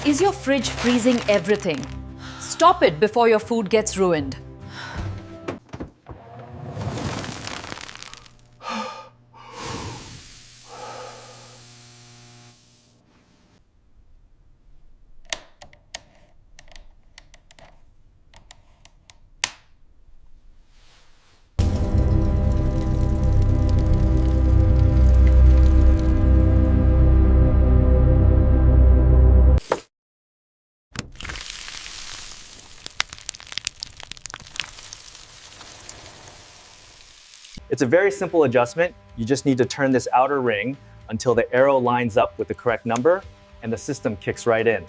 Is your fridge freezing everything? Stop it before your food gets ruined. It's a very simple adjustment. You just need to turn this outer ring until the arrow lines up with the correct number and the system kicks right in.